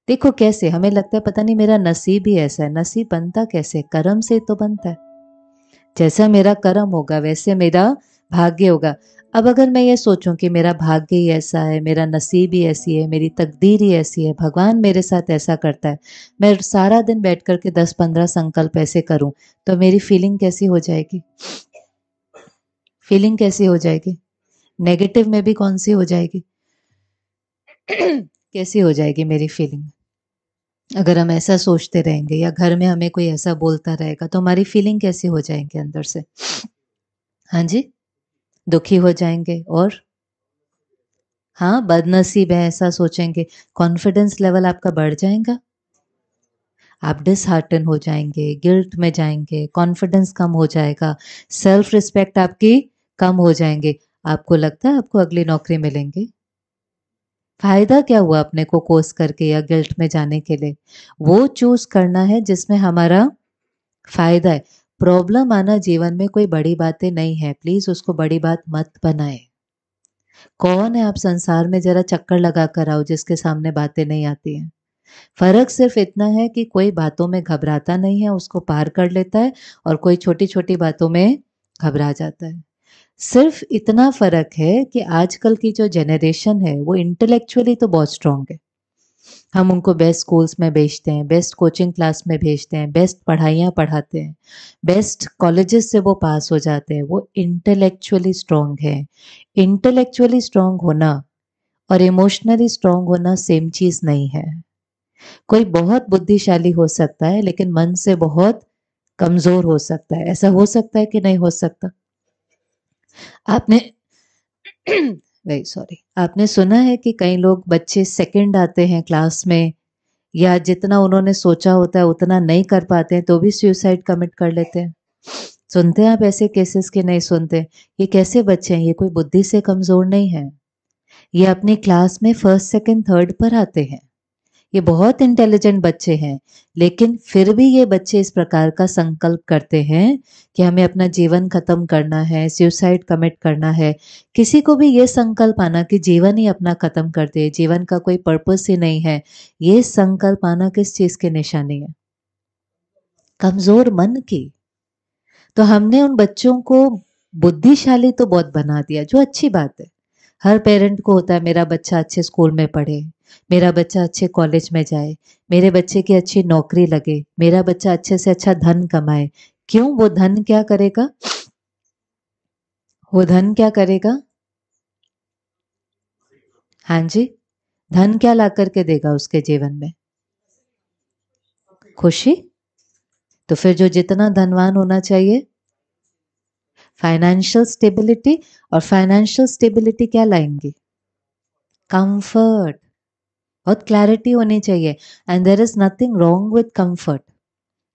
देखो कैसे हमें लगता है पता नहीं मेरा नसीब ही ऐसा है। नसीब बनता कैसे? कर्म से तो बनता है। जैसा मेरा कर्म होगा वैसे मेरा भाग्य होगा। अब अगर मैं ये सोचूं कि मेरा भाग्य ही ऐसा है, मेरा नसीब ही ऐसी है, मेरी तकदीर ही ऐसी है, भगवान मेरे साथ ऐसा करता है, मैं सारा दिन बैठ करके 10-15 संकल्प ऐसे करूं, तो मेरी फीलिंग कैसी हो जाएगी? फीलिंग कैसी हो जाएगी? नेगेटिव में भी कौन सी हो जाएगी? कैसी हो जाएगी मेरी फीलिंग? अगर हम ऐसा सोचते रहेंगे या घर में हमें कोई ऐसा बोलता रहेगा तो हमारी फीलिंग कैसी हो जाएंगे अंदर से? हाँ जी, दुखी हो जाएंगे। और हाँ, बदनसीब है ऐसा सोचेंगे। कॉन्फिडेंस लेवल आपका बढ़ जाएगा, आप डिसहार्टन हो जाएंगे, गिल्ट में जाएंगे, कॉन्फिडेंस कम हो जाएगा, सेल्फ रिस्पेक्ट आपकी कम हो जाएंगे। आपको लगता है आपको अगली नौकरी मिलेंगी? फायदा क्या हुआ अपने को कोस करके या गिल्ट में जाने के लिए? वो चूज करना है जिसमें हमारा फायदा है। प्रॉब्लम आना जीवन में कोई बड़ी बातें नहीं है, प्लीज उसको बड़ी बात मत बनाए। कौन है आप संसार में जरा चक्कर लगा कर आओ जिसके सामने बातें नहीं आती हैं। फर्क सिर्फ इतना है कि कोई बातों में घबराता नहीं है, उसको पार कर लेता है, और कोई छोटी छोटी बातों में घबरा जाता है। सिर्फ इतना फर्क है कि आजकल की जो जनरेशन है वो इंटेलेक्चुअली तो बहुत स्ट्रांग है। हम उनको बेस्ट स्कूल्स में भेजते हैं, बेस्ट कोचिंग क्लास में भेजते हैं, बेस्ट पढ़ाइयाँ पढ़ाते हैं, बेस्ट कॉलेजेस से वो पास हो जाते हैं, वो इंटेलेक्चुअली स्ट्रांग है। इंटेलेक्चुअली स्ट्रांग होना और इमोशनली स्ट्रांग होना सेम चीज नहीं है। कोई बहुत बुद्धिशाली हो सकता है लेकिन मन से बहुत कमजोर हो सकता है। ऐसा हो सकता है कि नहीं हो सकता? आपने वेरी सॉरी, आपने सुना है कि कई लोग बच्चे सेकंड आते हैं क्लास में, या जितना उन्होंने सोचा होता है उतना नहीं कर पाते हैं तो भी सुसाइड कमिट कर लेते हैं। सुनते हैं आप ऐसे केसेस के? नहीं सुनते? ये कैसे बच्चे हैं? ये कोई बुद्धि से कमजोर नहीं है, ये अपनी क्लास में फर्स्ट सेकंड थर्ड पर आते हैं, ये बहुत इंटेलिजेंट बच्चे हैं। लेकिन फिर भी ये बच्चे इस प्रकार का संकल्प करते हैं कि हमें अपना जीवन खत्म करना है, सुसाइड कमिट करना है। किसी को भी ये संकल्प आना कि जीवन ही अपना खत्म कर दे, जीवन का कोई पर्पस ही नहीं है, ये संकल्प आना किस चीज की निशानी है? कमजोर मन की। तो हमने उन बच्चों को बुद्धिशाली तो बहुत बना दिया, जो अच्छी बात है। हर पेरेंट को होता है मेरा बच्चा अच्छे स्कूल में पढ़े, मेरा बच्चा अच्छे कॉलेज में जाए, मेरे बच्चे की अच्छी नौकरी लगे, मेरा बच्चा अच्छे से अच्छा धन कमाए। क्यों? वो धन क्या करेगा? वो धन क्या करेगा? हाँ जी, धन क्या ला करके देगा उसके जीवन में? खुशी। तो फिर जो जितना धनवान होना चाहिए, फाइनेंशियल स्टेबिलिटी। और फाइनेंशियल स्टेबिलिटी क्या लाएंगी? कंफर्ट। बहुत क्लैरिटी होनी चाहिए। And there is nothing wrong with comfort.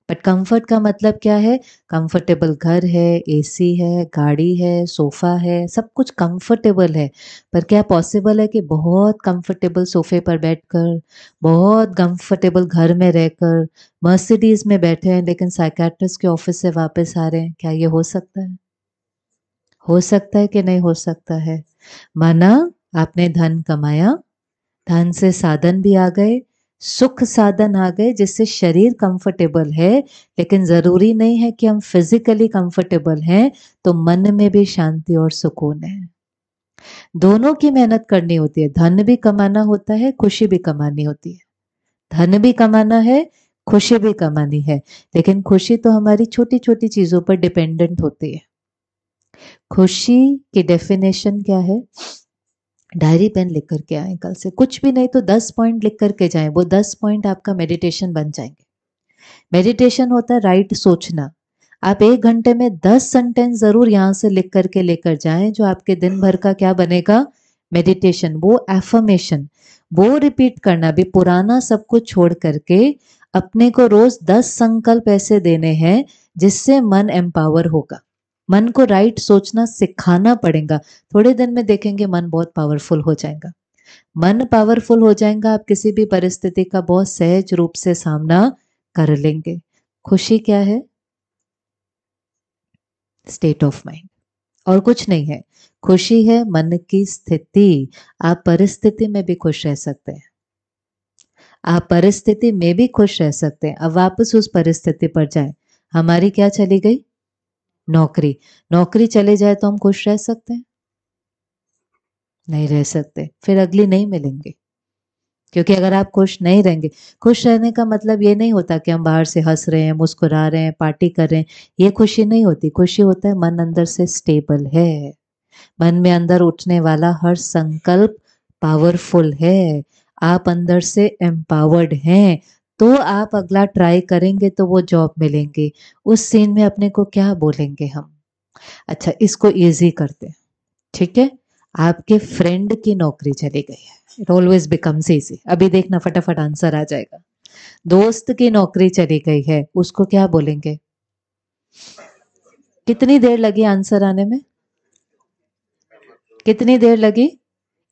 But comfort का मतलब क्या है? कंफर्टेबल घर है, एसी है, गाड़ी है, सोफा है, सब कुछ कंफर्टेबल है। पर क्या पॉसिबल है कि बहुत कंफर्टेबल सोफे पर बैठकर, बहुत कंफर्टेबल घर में रहकर, मर्सिडीज में बैठे हैं लेकिन साइकेट्रिस्ट के ऑफिस से वापस आ रहे हैं? क्या ये हो सकता है? हो सकता है कि नहीं हो सकता है? माना आपने धन कमाया, धन से साधन भी आ गए, सुख साधन आ गए जिससे शरीर कंफर्टेबल है, लेकिन जरूरी नहीं है कि हम फिजिकली कंफर्टेबल हैं तो मन में भी शांति और सुकून है। दोनों की मेहनत करनी होती है। धन भी कमाना होता है, खुशी भी कमानी होती है। धन भी कमाना है, खुशी भी कमानी है। लेकिन खुशी तो हमारी छोटी छोटी चीजों पर डिपेंडेंट होती है। खुशी की डेफिनेशन क्या है? डायरी पेन लिख करके आए, कल से कुछ भी नहीं तो 10 पॉइंट लिख करके जाएं, वो 10 पॉइंट आपका मेडिटेशन बन जाएंगे। मेडिटेशन होता है राइट सोचना। आप 1 घंटे में 10 सेंटेंस जरूर यहां से लिख करके लेकर जाएं, जो आपके दिन भर का क्या बनेगा? मेडिटेशन। वो एफर्मेशन, वो रिपीट करना भी, पुराना सब कुछ छोड़ करके अपने को रोज 10 संकल्प ऐसे देने हैं जिससे मन एम्पावर होगा। मन को राइट सोचना सिखाना पड़ेगा। थोड़े दिन में देखेंगे मन बहुत पावरफुल हो जाएगा। मन पावरफुल हो जाएगा, आप किसी भी परिस्थिति का बहुत सहज रूप से सामना कर लेंगे। खुशी क्या है? स्टेट ऑफ माइंड, और कुछ नहीं है। खुशी है मन की स्थिति। आप परिस्थिति में भी खुश रह सकते हैं। आप परिस्थिति में भी खुश रह सकते हैं। अब वापस उस परिस्थिति पर जाएं। हमारी क्या चली गई? नौकरी। नौकरी चले जाए तो हम खुश रह सकते हैं? नहीं रह सकते, फिर अगली नहीं मिलेंगे। क्योंकि अगर आप खुश नहीं रहेंगे, खुश रहने का मतलब ये नहीं होता कि हम बाहर से हंस रहे हैं, मुस्कुरा रहे हैं, पार्टी कर रहे हैं, ये खुशी नहीं होती। खुशी होता है मन अंदर से स्टेबल है, मन में अंदर उठने वाला हर संकल्प पावरफुल है, आप अंदर से एम्पावर्ड हैं, तो आप अगला ट्राई करेंगे तो वो जॉब मिलेंगी। उस सीन में अपने को क्या बोलेंगे हम? अच्छा, इसको इजी करते हैं, ठीक है? आपके फ्रेंड की नौकरी चली गई है, इट ऑलवेज बिकम्स इजी। अभी देखना फटाफट आंसर आ जाएगा। दोस्त की नौकरी चली गई है, उसको क्या बोलेंगे? कितनी देर लगी आंसर आने में? कितनी देर लगी?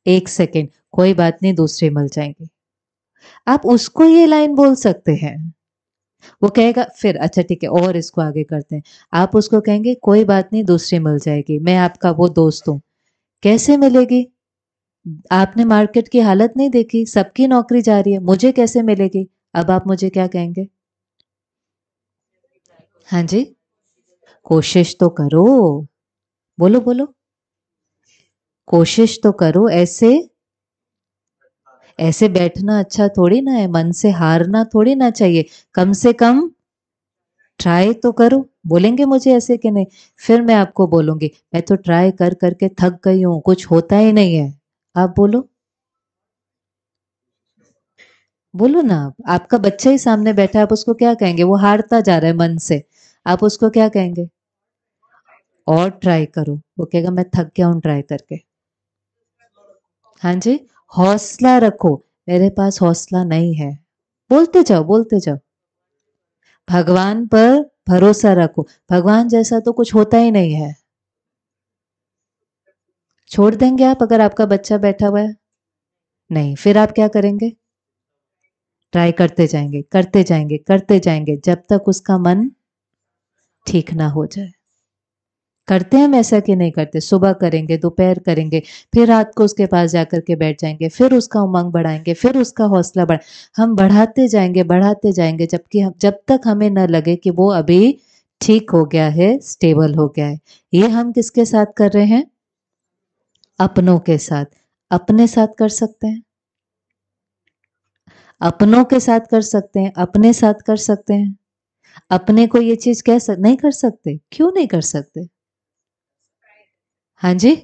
1 सेकेंड। कोई बात नहीं, दूसरी मिल जाएंगी। आप उसको ये लाइन बोल सकते हैं, वो कहेगा फिर अच्छा ठीक है, और इसको आगे करते हैं। आप उसको कहेंगे कोई बात नहीं, दूसरी मिल जाएगी, मैं आपका वो दोस्त हूं। कैसे मिलेगी? आपने मार्केट की हालत नहीं देखी, सबकी नौकरी जा रही है, मुझे कैसे मिलेगी? अब आप मुझे क्या कहेंगे? हाँ जी, कोशिश तो करो। बोलो बोलो, कोशिश तो करो। ऐसे ऐसे बैठना अच्छा थोड़ी ना है, मन से हारना थोड़ी ना चाहिए। कम से कम ट्राई तो करो। बोलेंगे मुझे ऐसे कि नहीं, फिर मैं आपको बोलूंगी मैं तो ट्राई कर करके थक गई हूं, कुछ होता ही नहीं है। आप बोलो, बोलो ना। आपका बच्चा ही सामने बैठा है, आप उसको क्या कहेंगे? वो हारता जा रहा है मन से, आप उसको क्या कहेंगे? और ट्राई करो। वो कहेगा मैं थक गया हूं ट्राई करके। हाँ जी, हौसला रखो। मेरे पास हौसला नहीं है। बोलते जाओ, बोलते जाओ। भगवान पर भरोसा रखो। भगवान जैसा तो कुछ होता ही नहीं है। छोड़ देंगे आप अगर आपका बच्चा बैठा हुआ है? नहीं, फिर आप क्या करेंगे? ट्राई करते जाएंगे, करते जाएंगे, करते जाएंगे, जब तक उसका मन ठीक ना हो जाए। करते हैं हम ऐसा कि नहीं करते? सुबह करेंगे, दोपहर करेंगे, फिर रात को उसके पास जाकर के बैठ जाएंगे, फिर उसका उमंग बढ़ाएंगे, फिर उसका हौसला बढ़ा, हम बढ़ाते जाएंगे, जबकि हम जब तक हमें न लगे कि वो अभी ठीक हो गया है, स्टेबल हो गया है। ये हम किसके साथ कर रहे हैं? अपनों के साथ। अपने साथ कर सकते हैं, अपनों के साथ कर सकते हैं, अपने साथ कर सकते हैं। अपने को ये चीज नहीं कर सकते? क्यों नहीं कर सकते? हाँ जी,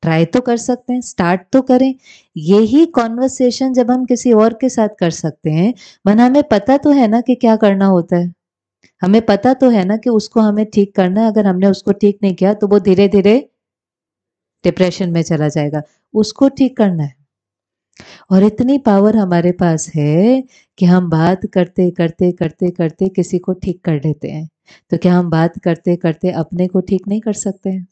ट्राई तो कर सकते हैं, स्टार्ट तो करें। यही कॉन्वर्सेशन जब हम किसी और के साथ कर सकते हैं, मन हमें पता तो है ना कि क्या करना होता है। हमें पता तो है ना कि उसको हमें ठीक करना है। अगर हमने उसको ठीक नहीं किया तो वो धीरे धीरे डिप्रेशन में चला जाएगा। उसको ठीक करना है। और इतनी पावर हमारे पास है कि हम बात करते करते करते करते किसी को ठीक कर लेते हैं। तो क्या हम बात करते करते अपने को ठीक नहीं कर सकते हैं?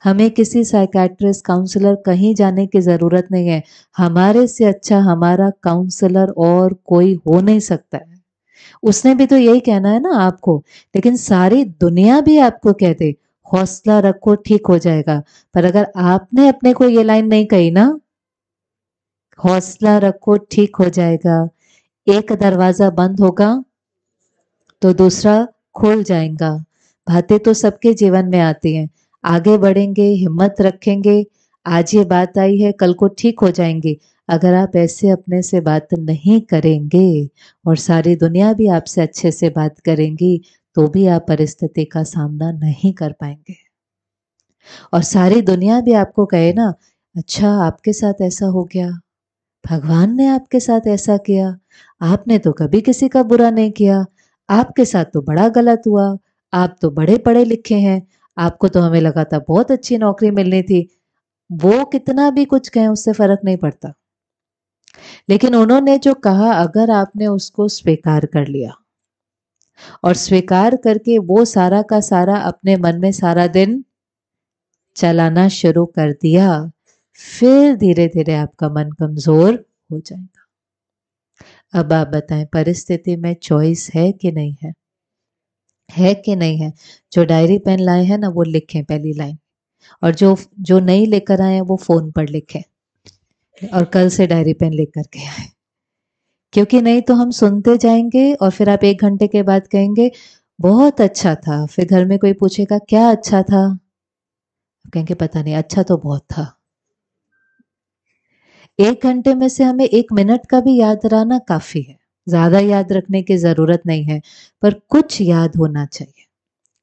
हमें किसी साइकेट्रिस्ट काउंसलर कहीं जाने की जरूरत नहीं है। हमारे से अच्छा हमारा काउंसलर और कोई हो नहीं सकता है। उसने भी तो यही कहना है ना आपको। लेकिन सारी दुनिया भी आपको कह दे हौसला रखो, ठीक हो जाएगा, पर अगर आपने अपने को ये लाइन नहीं कही ना, हौसला रखो ठीक हो जाएगा, एक दरवाजा बंद होगा तो दूसरा खुल जाएगा। बातें तो सबके जीवन में आती हैं। आगे बढ़ेंगे, हिम्मत रखेंगे, आज ये बात आई है कल को ठीक हो जाएंगी। अगर आप ऐसे अपने से बात नहीं करेंगे और सारी दुनिया भी आपसे अच्छे से बात करेंगी, तो भी आप परिस्थिति का सामना नहीं कर पाएंगे। और सारी दुनिया भी आपको कहे ना, अच्छा आपके साथ ऐसा हो गया, भगवान ने आपके साथ ऐसा किया, आपने तो कभी किसी का बुरा नहीं किया, आपके साथ तो बड़ा गलत हुआ, आप तो बड़े पढ़े लिखे हैं, आपको तो हमें लगा था बहुत अच्छी नौकरी मिलनी थी। वो कितना भी कुछ कहें उससे फर्क नहीं पड़ता। लेकिन उन्होंने जो कहा, अगर आपने उसको स्वीकार कर लिया और स्वीकार करके वो सारा का सारा अपने मन में सारा दिन चलाना शुरू कर दिया, फिर धीरे धीरे आपका मन कमजोर हो जाएगा। अब आप बताएं, परिस्थिति में चॉइस है कि नहीं है? है कि नहीं है? जो डायरी पेन लाए हैं ना, वो लिखें पहली लाइन। और जो जो नहीं लेकर आए हैं वो फोन पर लिखें, और कल से डायरी पेन लेकर के आए। क्योंकि नहीं तो हम सुनते जाएंगे और फिर आप 1 घंटे के बाद कहेंगे बहुत अच्छा था, फिर घर में कोई पूछेगा क्या अच्छा था, आप कहेंगे पता नहीं, अच्छा तो बहुत था। 1 घंटे में से हमें 1 मिनट का भी याद रहना काफी है, ज्यादा याद रखने की जरूरत नहीं है, पर कुछ याद होना चाहिए,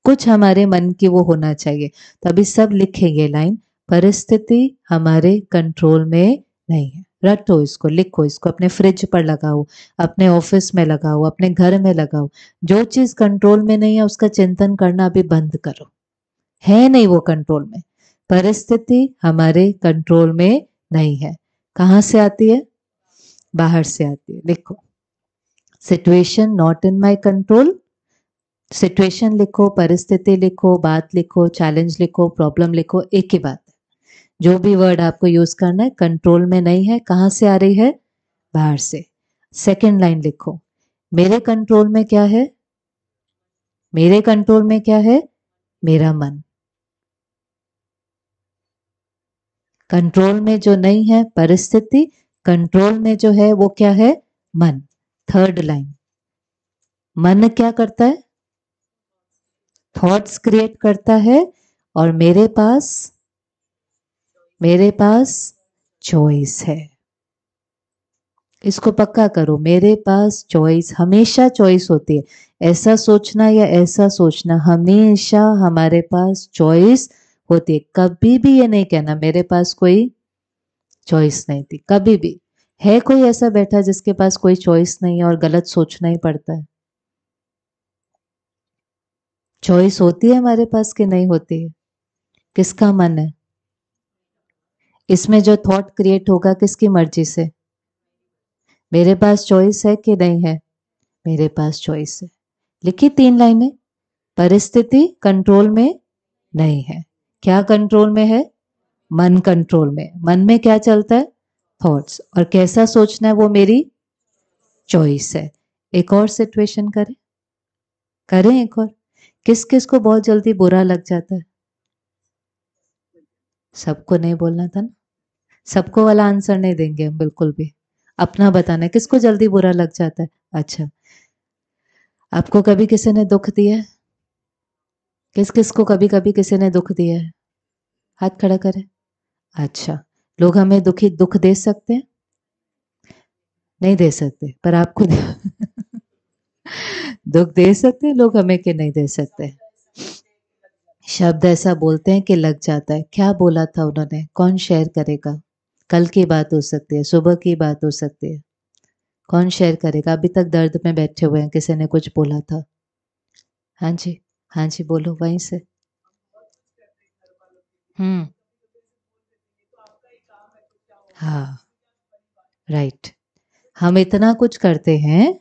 कुछ हमारे मन की वो होना चाहिए। तभी सब लिखेंगे लाइन, परिस्थिति हमारे कंट्रोल में नहीं है। रटो इसको, लिखो इसको, अपने फ्रिज पर लगाओ, अपने ऑफिस में लगाओ, अपने घर में लगाओ। जो चीज कंट्रोल में नहीं है उसका चिंतन करना अभी बंद करो, है नहीं वो कंट्रोल में। परिस्थिति हमारे कंट्रोल में नहीं है। कहाँ से आती है? बाहर से आती है। लिखो, situation not in my control. Situation लिखो, परिस्थिति लिखो, बात लिखो, चैलेंज लिखो, प्रॉब्लम लिखो, एक ही बात है। जो भी वर्ड आपको यूज करना है, कंट्रोल में नहीं है। कहां से आ रही है? बाहर से। सेकंड लाइन लिखो, मेरे कंट्रोल में क्या है? मेरे कंट्रोल में क्या है? मेरा मन। कंट्रोल में जो नहीं है परिस्थिति, कंट्रोल में जो है वो क्या है? मन। थर्ड लाइन, मन क्या करता है? थॉट्स क्रिएट करता है, और मेरे पास चॉइस है। इसको पक्का करो, मेरे पास चॉइस, हमेशा चॉइस होती है। ऐसा सोचना या ऐसा सोचना, हमेशा हमारे पास चॉइस होती है। कभी भी ये नहीं कहना मेरे पास कोई चॉइस नहीं थी, कभी भी। है कोई ऐसा बैठा जिसके पास कोई चॉइस नहीं है और गलत सोचना ही पड़ता है? चॉइस होती है हमारे पास कि नहीं होती है? किसका मन है? इसमें जो थॉट क्रिएट होगा किसकी मर्जी से? मेरे पास चॉइस है कि नहीं है? मेरे पास चॉइस है। लिखी 3 लाइनें। परिस्थिति कंट्रोल में नहीं है। क्या कंट्रोल में है? मन कंट्रोल में। मन में क्या चलता है? थॉट्स। और कैसा सोचना है वो मेरी चॉइस है। एक और सिचुएशन करें, करें एक और। किस किस को बहुत जल्दी बुरा लग जाता है? सबको नहीं बोलना था ना, सबको वाला आंसर नहीं देंगे हम बिल्कुल भी। अपना बताना है, किसको जल्दी बुरा लग जाता है? अच्छा, आपको कभी किसी ने दुख दिया है? किस किस को कभी कभी किसी ने दुख दिया है? हाथ खड़ा करें। अच्छा, लोग हमें दुख दे सकते हैं? नहीं दे सकते, पर आपको दुख दे सकते हैं लोग हमें कि नहीं दे सकते? शब्द ऐसा बोलते हैं कि लग जाता है। क्या बोला था उन्होंने? कौन शेयर करेगा? कल की बात हो सकती है, सुबह की बात हो सकती है। कौन शेयर करेगा? अभी तक दर्द में बैठे हुए हैं, किसी ने कुछ बोला था। हाँ जी, हाँ जी, बोलो वहीं से। हम्म। हाँ, राइट। हम इतना कुछ करते हैं,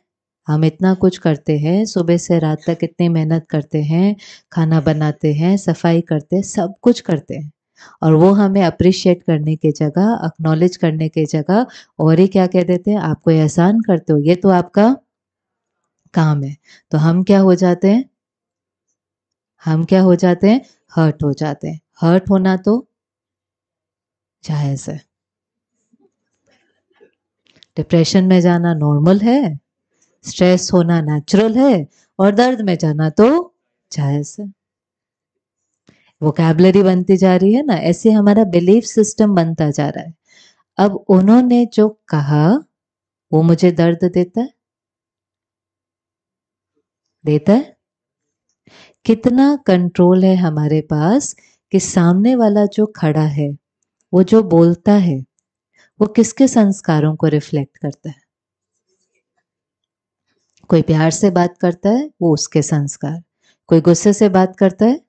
हम इतना कुछ करते हैं, सुबह से रात तक इतनी मेहनत करते हैं, खाना बनाते हैं, सफाई करते हैं, सब कुछ करते हैं, और वो हमें अप्रिशिएट करने की जगह, अक्नॉलेज करने की जगह और ही क्या कह देते हैं? आप कोई एहसान करते हो, ये तो आपका काम है। तो हम क्या हो जाते हैं? हम क्या हो जाते हैं? हर्ट हो जाते हैं। हर्ट होना तो जायज है। डिप्रेशन में जाना नॉर्मल है, स्ट्रेस होना नेचुरल है, और दर्द में जाना तो जायज है। वोकैबलरी बनती जा रही है ना, ऐसे हमारा बिलीफ सिस्टम बनता जा रहा है। अब उन्होंने जो कहा वो मुझे दर्द देता है? देता है? कितना कंट्रोल है हमारे पास कि सामने वाला जो खड़ा है, वो जो बोलता है, वो किसके संस्कारों को रिफ्लेक्ट करता है? कोई प्यार से बात करता है, वो उसके संस्कार। कोई गुस्से से बात करता है,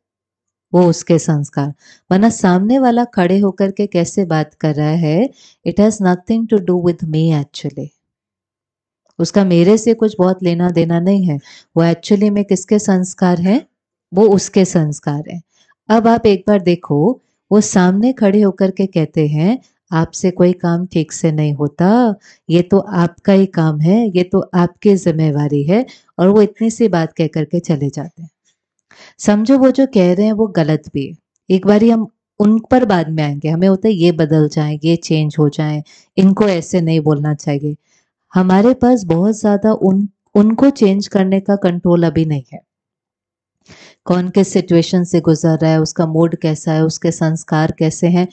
वो उसके संस्कार। वरना सामने वाला खड़े होकर के कैसे बात कर रहा है, it has nothing to do with me actually. उसका मेरे से कुछ बहुत लेना देना नहीं है। वो एक्चुअली में किसके संस्कार है? वो उसके संस्कार है। अब आप एक बार देखो, वो सामने खड़े होकर के कहते हैं आपसे कोई काम ठीक से नहीं होता, ये तो आपका ही काम है, ये तो आपकी जिम्मेवारी है, और वो इतनी सी बात कह करके चले जाते हैं। समझो वो जो कह रहे हैं वो गलत भी है। एक बारी हम उन पर बाद में आएंगे, हमें होता है ये बदल जाए, ये चेंज हो जाए, इनको ऐसे नहीं बोलना चाहिए। हमारे पास बहुत ज्यादा उनको चेंज करने का कंट्रोल अभी नहीं है। कौन किस सिचुएशन से गुजर रहा है, उसका मूड कैसा है, उसके संस्कार कैसे हैं,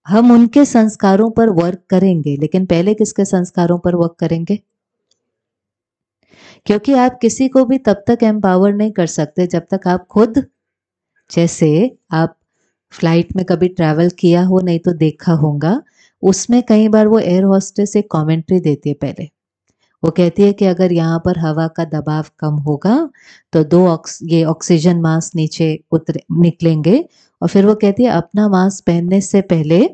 हम उनके संस्कारों पर वर्क करेंगे, लेकिन पहले किसके संस्कारों पर वर्क करेंगे? क्योंकि आप किसी को भी तब तक एम्पावर नहीं कर सकते जब तक आप खुद, जैसे आप फ्लाइट में कभी ट्रैवल किया हो, नहीं तो देखा होगा, उसमें कई बार वो एयर होस्टेस एक कमेंट्री देती है पहले। वो कहती है कि अगर यहाँ पर हवा का दबाव कम होगा तो ये ऑक्सीजन मास्क नीचे उतर निकलेंगे, और फिर वो कहती है अपना मास्क पहनने से पहले,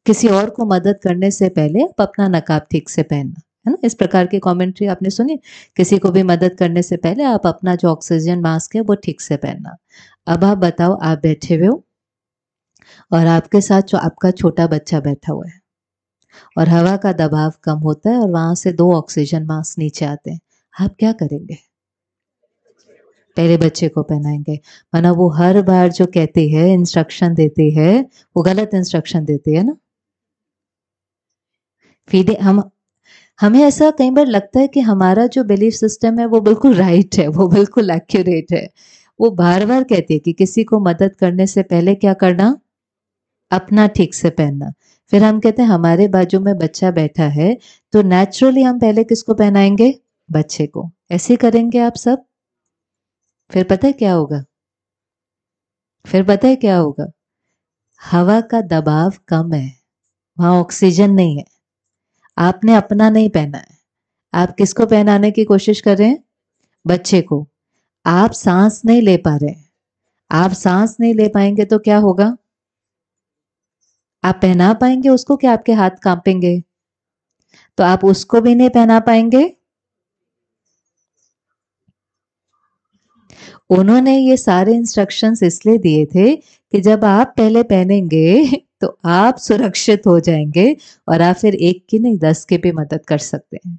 किसी और को मदद करने से पहले आप अपना नकाब ठीक से पहनना, है ना। इस प्रकार की कमेंट्री आपने सुनी? किसी को भी मदद करने से पहले आप अपना जो ऑक्सीजन मास्क है वो ठीक से पहनना। अब आप बताओ, आप बैठे हुए हो और आपके साथ जो आपका छोटा बच्चा बैठा हुआ है और हवा का दबाव कम होता है और वहां से 2 ऑक्सीजन मास्क नीचे आते हैं, आप क्या करेंगे? पहले बच्चे को पहनाएंगे। वरना वो हर बार जो कहती है, इंस्ट्रक्शन देती है, वो गलत इंस्ट्रक्शन देती है ना। फीडिंग हम हमें ऐसा कई बार लगता है कि हमारा जो बिलीफ सिस्टम है वो बिल्कुल राइट है, वो बिल्कुल एक्यूरेट है। वो बार बार कहती है कि किसी को मदद करने से पहले क्या करना? अपना ठीक से पहनना। फिर हम कहते हैं हमारे बाजू में बच्चा बैठा है, तो नेचुरली हम पहले किसको पहनाएंगे? बच्चे को। ऐसे करेंगे आप सब? फिर पता है क्या होगा? फिर पता है क्या होगा? हवा का दबाव कम है, वहां ऑक्सीजन नहीं है, आपने अपना नहीं पहना है, आप किसको पहनाने की कोशिश कर रहे हैं? बच्चे को। आप सांस नहीं ले पा रहे हैं, आप सांस नहीं ले पाएंगे तो क्या होगा? आप पहना पाएंगे उसको कि आपके हाथ कांपेंगे? तो आप उसको भी नहीं पहना पाएंगे। उन्होंने ये सारे इंस्ट्रक्शंस इसलिए दिए थे कि जब आप पहले पहनेंगे तो आप सुरक्षित हो जाएंगे और आप फिर एक की नहीं 10 की भी मदद कर सकते हैं।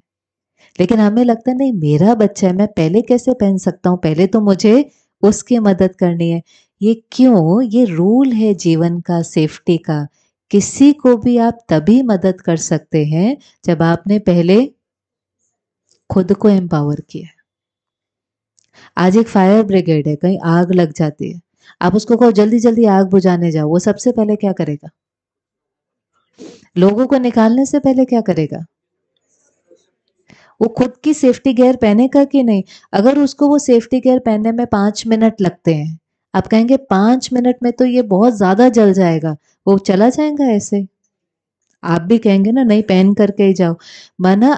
लेकिन हमें लगता है नहीं, मेरा बच्चा है, मैं पहले कैसे पहन सकता हूँ, पहले तो मुझे उसकी मदद करनी है। ये क्यों? ये रूल है जीवन का, सेफ्टी का। किसी को भी आप तभी मदद कर सकते हैं जब आपने पहले खुद को एम्पावर किया। आज एक फायर ब्रिगेड है, कहीं आग लग जाती है, आप उसको कहो जल्दी जल्दी आग बुझाने जाओ, वो सबसे पहले क्या करेगा? लोगों को निकालने से पहले क्या करेगा? वो खुद की सेफ्टी गियर पहनेगा कि नहीं? अगर उसको वो सेफ्टी गियर पहनने में 5 मिनट लगते हैं, आप कहेंगे 5 मिनट में तो ये बहुत ज्यादा जल जाएगा, वो चला जाएगा ऐसे? आप भी कहेंगे ना नहीं, पहन करके ही जाओ। माना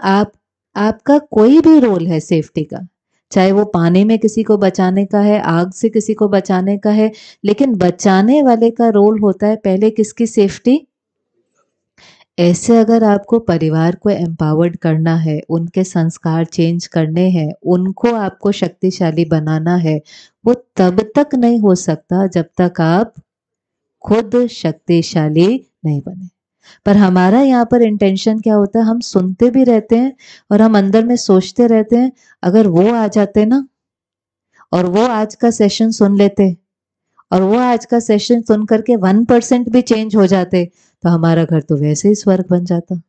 आपका कोई भी रोल है सेफ्टी का, चाहे वो पानी में किसी को बचाने का है, आग से किसी को बचाने का है, लेकिन बचाने वाले का रोल होता है पहले किसकी? सेफ्टी। ऐसे अगर आपको परिवार को एम्पावर्ड करना है, उनके संस्कार चेंज करने हैं, उनको आपको शक्तिशाली बनाना है, वो तब तक नहीं हो सकता जब तक आप खुद शक्तिशाली नहीं बने। पर हमारा यहाँ पर इंटेंशन क्या होता है? हम सुनते भी रहते हैं और हम अंदर में सोचते रहते हैं, अगर वो आ जाते ना और वो आज का सेशन सुन लेते और वो आज का सेशन सुन करके 1% भी चेंज हो जाते तो हमारा घर तो वैसे ही स्वर्ग बन जाता।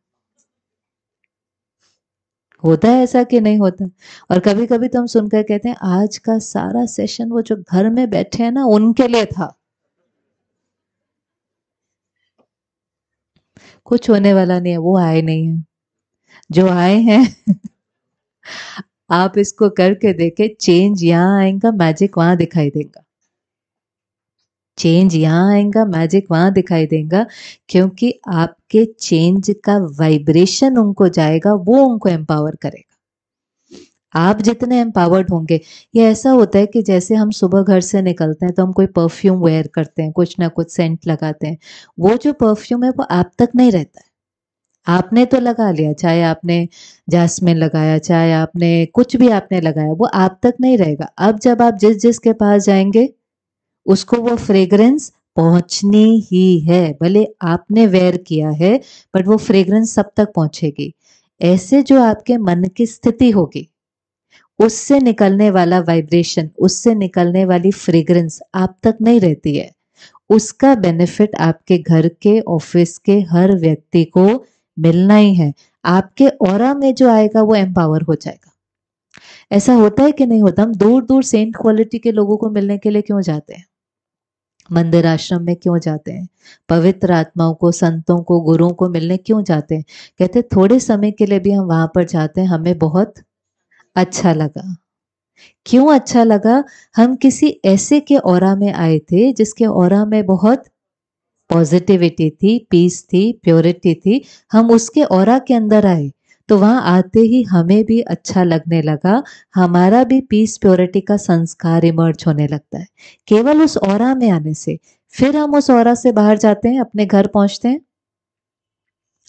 होता है ऐसा कि नहीं होता? और कभी कभी तो हम सुनकर कहते हैं आज का सारा सेशन वो जो घर में बैठे हैं ना उनके लिए था। कुछ होने वाला नहीं है, वो आए नहीं है, जो आए हैं आप इसको करके देखे, चेंज यहाँ आएगा, मैजिक वहां दिखाई देगा। चेंज यहाँ आएगा, मैजिक वहां दिखाई देगा, क्योंकि आपके चेंज का वाइब्रेशन उनको जाएगा, वो उनको एम्पावर करेगा। आप जितने एम्पावर्ड होंगे, ये ऐसा होता है कि जैसे हम सुबह घर से निकलते हैं तो हम कोई परफ्यूम वेयर करते हैं, कुछ ना कुछ सेंट लगाते हैं, वो जो परफ्यूम है वो आप तक नहीं रहता है। आपने तो लगा लिया, चाहे आपने जैस्मिन लगाया, चाहे आपने कुछ भी आपने लगाया, वो आप तक नहीं रहेगा। अब जब आप जिस जिसके पास जाएंगे उसको वो फ्रेग्रेंस पहुंचनी ही है, भले आपने वेयर किया है बट वो फ्रेग्रेंस सब तक पहुंचेगी। ऐसे जो आपके मन की स्थिति होगी, उससे निकलने वाला वाइब्रेशन, उससे निकलने वाली फ्रेग्रेंस आप तक नहीं रहती है। उसका बेनिफिट आपके घर के, ऑफिस के हर व्यक्ति को मिलना ही है। आपके ऑरा में जो आएगा वो एम्पावर हो जाएगा। ऐसा होता है कि नहीं होता? हम दूर दूर सेंट क्वालिटी के लोगों को मिलने के लिए क्यों जाते हैं? मंदिर आश्रम में क्यों जाते हैं? पवित्र आत्माओं को, संतों को, गुरुओं को मिलने क्यों जाते हैं? कहते थोड़े समय के लिए भी हम वहां पर जाते हैं, हमें बहुत अच्छा लगा। क्यों अच्छा लगा? हम किसी ऐसे के ऑरा में आए थे जिसके ऑरा में बहुत पॉजिटिविटी थी, पीस थी, प्योरिटी थी। हम उसके ऑरा के अंदर आए तो वहां आते ही हमें भी अच्छा लगने लगा, हमारा भी पीस प्योरिटी का संस्कार इमर्ज होने लगता है केवल उस ऑरा में आने से। फिर हम उस ऑरा से बाहर जाते हैं, अपने घर पहुंचते हैं,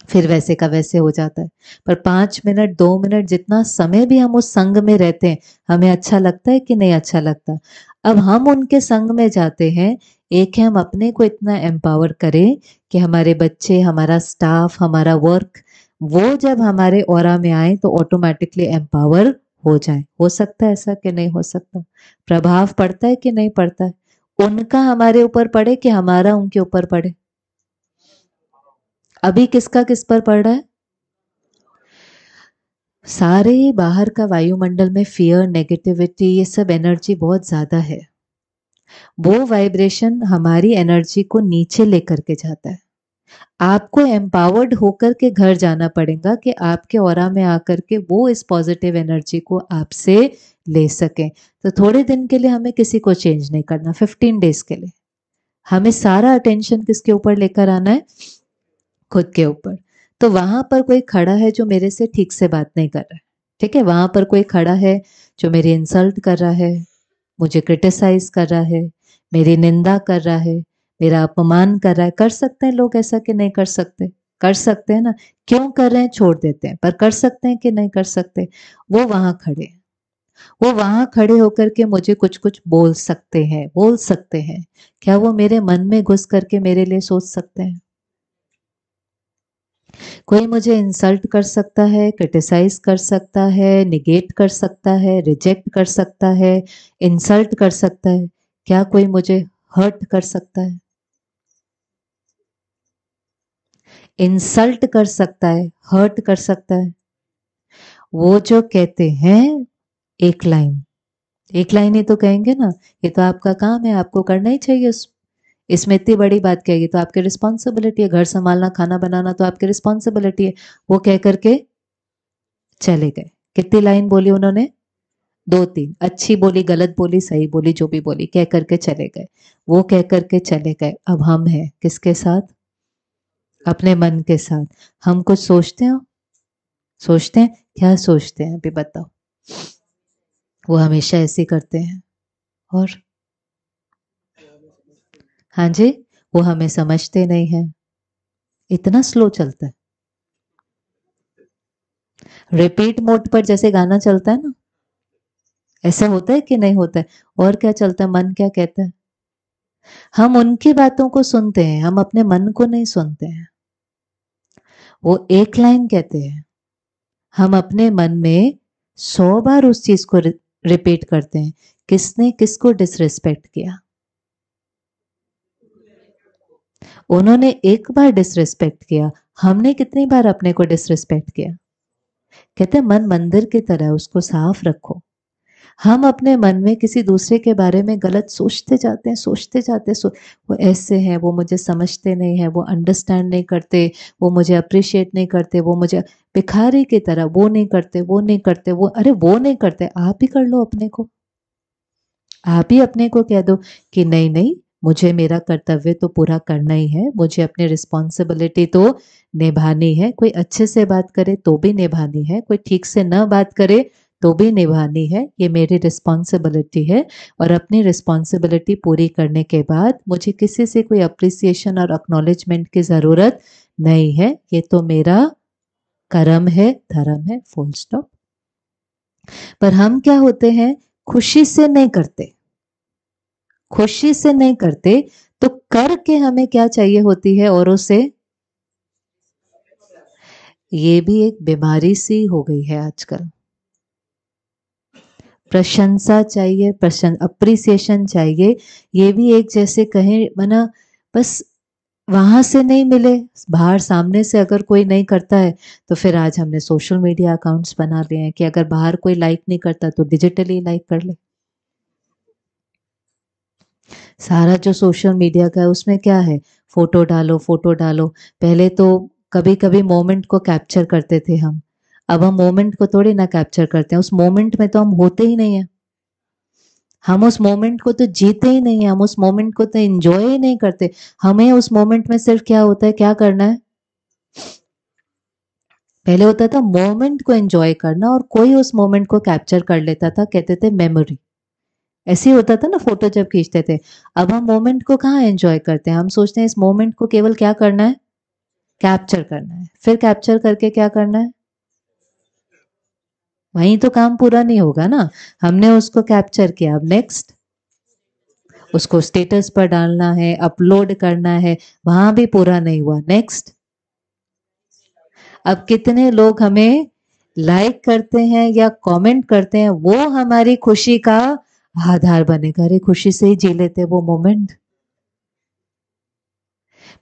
फिर वैसे का वैसे हो जाता है। पर 5 मिनट 2 मिनट जितना समय भी हम उस संग में रहते हैं, हमें अच्छा लगता है कि नहीं अच्छा लगता? अब हम उनके संग में जाते हैं, एक है हम अपने को इतना एम्पावर करें कि हमारे बच्चे, हमारा स्टाफ, हमारा वर्क, वो जब हमारे ऑरा में आए तो ऑटोमेटिकली एम्पावर हो जाए। हो सकता है ऐसा कि नहीं हो सकता? प्रभाव पड़ता है कि नहीं पड़ता है? उनका हमारे ऊपर पड़े कि हमारा उनके ऊपर पड़े? अभी किसका किस पर पड़ रहा है? सारे बाहर का वायुमंडल में फियर, नेगेटिविटी, ये सब एनर्जी बहुत ज्यादा है। वो वाइब्रेशन हमारी एनर्जी को नीचे लेकर के जाता है। आपको एम्पावर्ड होकर के घर जाना पड़ेगा कि आपके ऑरा में आकर के वो इस पॉजिटिव एनर्जी को आपसे ले सके। तो थोड़े दिन के लिए हमें किसी को चेंज नहीं करना, 15 डेज के लिए हमें सारा अटेंशन किसके ऊपर लेकर आना है? खुद के ऊपर। तो वहां पर कोई खड़ा है जो मेरे से ठीक से बात नहीं कर रहा है, ठीक है? वहां पर कोई खड़ा है जो मेरी इंसल्ट कर रहा है, मुझे क्रिटिसाइज कर रहा है, मेरी निंदा कर रहा है, मेरा अपमान कर रहा है। कर सकते हैं लोग ऐसा कि नहीं कर सकते? कर सकते हैं ना। क्यों कर रहे हैं? छोड़ देते हैं। पर कर सकते हैं कि नहीं कर सकते? वो वहां खड़े हैं। वो वहां खड़े होकर के मुझे कुछ कुछ बोल सकते हैं, बोल सकते हैं। क्या वो मेरे मन में घुस करके मेरे लिए सोच सकते हैं? कोई मुझे इंसल्ट कर सकता है, क्रिटिसाइज कर सकता है, निगेट कर सकता है, रिजेक्ट कर सकता है, इंसल्ट कर सकता है। क्या कोई मुझे हर्ट कर सकता है? इंसल्ट कर सकता है, हर्ट कर सकता है। वो जो कहते हैं एक लाइन, एक लाइन ही तो कहेंगे ना, ये तो आपका काम है, आपको करना ही चाहिए। इसमें इतनी बड़ी बात क्या है? ये तो आपकी रिस्पॉन्सिबिलिटी है, घर संभालना, खाना बनाना तो आपकी रिस्पॉन्सिबिलिटी है। वो कह करके चले गए। कितनी लाइन बोली उन्होंने? 2-3। अच्छी बोली, गलत बोली, सही बोली, जो भी बोली, कह करके चले गए। वो कह करके चले गए। अब हम हैं किसके साथ? अपने मन के साथ। हम कुछ सोचते हैं? सोचते हैं? क्या सोचते हैं अभी बताओ? वो हमेशा ऐसे ही करते हैं। और हाँ जी, वो हमें समझते नहीं है। इतना स्लो चलता है। रिपीट मोड पर जैसे गाना चलता है ना, ऐसा होता है कि नहीं होता है? और क्या चलता है? मन क्या कहता है? हम उनकी बातों को सुनते हैं, हम अपने मन को नहीं सुनते हैं। वो एक लाइन कहते हैं, हम अपने मन में 100 बार उस चीज को रिपीट करते हैं। किसने किसको डिसरिस्पेक्ट किया? उन्होंने एक बार डिसरिस्पेक्ट किया, हमने कितनी बार अपने को डिसरिस्पेक्ट किया? कहते हैं मन मंदिर की तरह है, उसको साफ रखो। हम अपने मन में किसी दूसरे के बारे में गलत सोचते जाते हैं, सोचते जाते हैं, वो ऐसे हैं, वो मुझे समझते नहीं है, वो अंडरस्टैंड नहीं करते, वो मुझे अप्रिशिएट नहीं करते, वो मुझे भिखारी की तरह, वो नहीं करते, वो नहीं करते, वो, अरे वो नहीं करते, आप ही कर लो अपने को। आप ही अपने को कह दो कि नहीं नहीं, मुझे मेरा कर्तव्य तो पूरा करना ही है, मुझे अपनी रिस्पॉन्सिबिलिटी तो निभानी है। कोई अच्छे से बात करे तो भी निभानी है, कोई ठीक से न बात करे तो भी निभानी है, ये मेरी रिस्पॉन्सिबिलिटी है। और अपनी रिस्पॉन्सिबिलिटी पूरी करने के बाद मुझे किसी से कोई अप्रिसिएशन और एक्नॉलेजमेंट की जरूरत नहीं है, ये तो मेरा कर्म है, धर्म है, फुल स्टॉप। पर हम क्या होते हैं, खुशी से नहीं करते, खुशी से नहीं करते, तो करके हमें क्या चाहिए होती है औरों से? ये भी एक बीमारी सी हो गई है आजकल। प्रशंसा चाहिए, अप्रिसिएशन चाहिए। ये भी एक जैसे कहें मना, बस वहां से नहीं मिले, बाहर सामने से अगर कोई नहीं करता है तो फिर आज हमने सोशल मीडिया अकाउंट्स बना लिए हैं कि अगर बाहर कोई लाइक नहीं करता तो डिजिटली लाइक कर ले। सारा जो सोशल मीडिया का है उसमें क्या है, फोटो डालो फोटो डालो। पहले तो कभी कभी मोमेंट को कैप्चर करते थे हम, अब हम मोमेंट को थोड़ी ना कैप्चर करते हैं, उस मोमेंट में तो हम होते ही नहीं है, हम उस मोमेंट को तो जीते ही नहीं है, हम उस मोमेंट को तो एंजॉय ही नहीं करते। हमें उस मोमेंट में सिर्फ क्या होता है, क्या करना है, पहले होता था मोमेंट को एंजॉय करना और कोई उस मोमेंट को कैप्चर कर लेता था, कहते थे मेमोरी। ऐसे ही होता था ना फोटो जब खींचते थे। अब हम मोमेंट को कहाँ एंजॉय करते हैं, हम सोचते हैं इस मोमेंट को केवल क्या करना है, कैप्चर करना है। फिर कैप्चर करके क्या करना है, वहीं तो काम पूरा नहीं होगा ना। हमने उसको कैप्चर किया, अब नेक्स्ट उसको स्टेटस पर डालना है, अपलोड करना है, वहां भी पूरा नहीं हुआ, नेक्स्ट। अब कितने लोग हमें लाइक करते हैं या कमेंट करते हैं, वो हमारी खुशी का आधार बनेगा। अरे खुशी से ही जी लेते वो मोमेंट,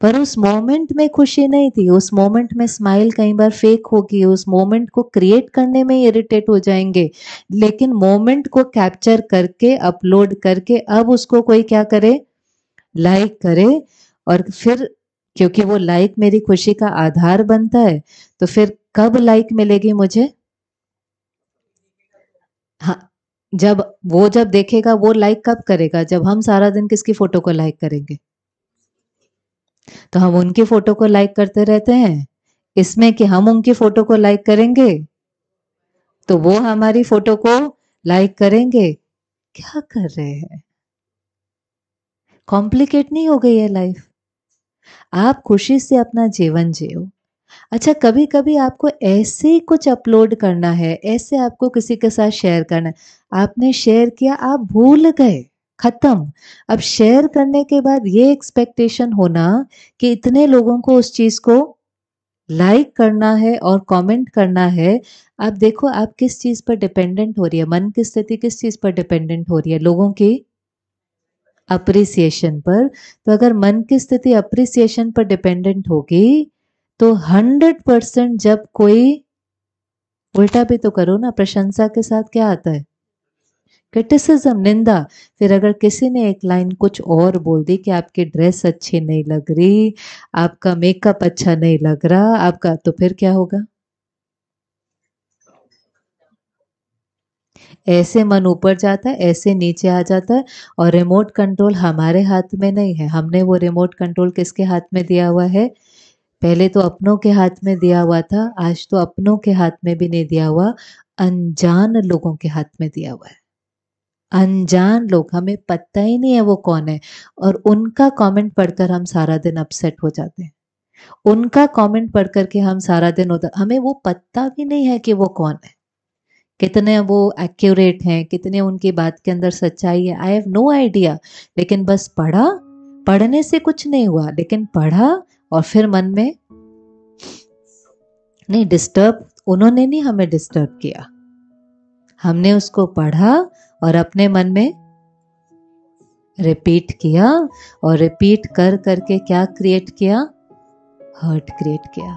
पर उस मोमेंट में खुशी नहीं थी, उस मोमेंट में स्माइल कई बार फेक होगी, उस मोमेंट को क्रिएट करने में इरिटेट हो जाएंगे। लेकिन मोमेंट को कैप्चर करके अपलोड करके अब उसको कोई क्या करे, लाइक करे। और फिर क्योंकि वो लाइक मेरी खुशी का आधार बनता है, तो फिर कब लाइक मिलेगी मुझे, हाँ, जब देखेगा, वो लाइक कब करेगा, जब हम सारा दिन किसकी फोटो को लाइक करेंगे, तो हम उनकी फोटो को लाइक करते रहते हैं। इसमें कि हम उनकी फोटो को लाइक करेंगे तो वो हमारी फोटो को लाइक करेंगे। क्या कर रहे हैं, कॉम्प्लिकेट नहीं हो गई है लाइफ। आप खुशी से अपना जीवन जियो। अच्छा, कभी कभी आपको ऐसे ही कुछ अपलोड करना है, ऐसे आपको किसी के साथ शेयर करना है, आपने शेयर किया, आप भूल गए, खत्म। अब शेयर करने के बाद ये एक्सपेक्टेशन होना कि इतने लोगों को उस चीज को लाइक करना है और कमेंट करना है। आप देखो आप किस चीज पर डिपेंडेंट हो रही है, मन की स्थिति किस चीज पर डिपेंडेंट हो रही है, लोगों की अप्रिसिएशन पर। तो अगर मन की स्थिति अप्रिसिएशन पर डिपेंडेंट होगी तो 100% जब कोई, उल्टा भी तो करो ना, प्रशंसा के साथ क्या आता है, क्रिटिसिज्म, निंदा। फिर अगर किसी ने एक लाइन कुछ और बोल दी कि आपकी ड्रेस अच्छी नहीं लग रही, आपका मेकअप अच्छा नहीं लग रहा, आपका, तो फिर क्या होगा, ऐसे मन ऊपर जाता है, ऐसे नीचे आ जाता है। और रिमोट कंट्रोल हमारे हाथ में नहीं है, हमने वो रिमोट कंट्रोल किसके हाथ में दिया हुआ है, पहले तो अपनों के हाथ में दिया हुआ था, आज तो अपनों के हाथ में भी नहीं दिया हुआ, अनजान लोगों के हाथ में दिया हुआ है। अनजान लोग, हमें पता ही नहीं है वो कौन है, और उनका कमेंट पढ़कर हम सारा दिन अपसेट हो जाते हैं। उनका कमेंट पढ़ करके हम सारा दिन होता, हमें वो पता भी नहीं है कि वो कौन है, कितने वो एक्यूरेट हैं, कितने उनकी बात के अंदर सच्चाई है, आई हैव नो आइडिया। लेकिन बस पढ़ा, पढ़ने से कुछ नहीं हुआ, लेकिन पढ़ा और फिर मन में, नहीं डिस्टर्ब, उन्होंने नहीं हमें डिस्टर्ब किया, हमने उसको पढ़ा और अपने मन में रिपीट किया, और रिपीट कर करके क्या क्रिएट किया, हर्ट क्रिएट किया।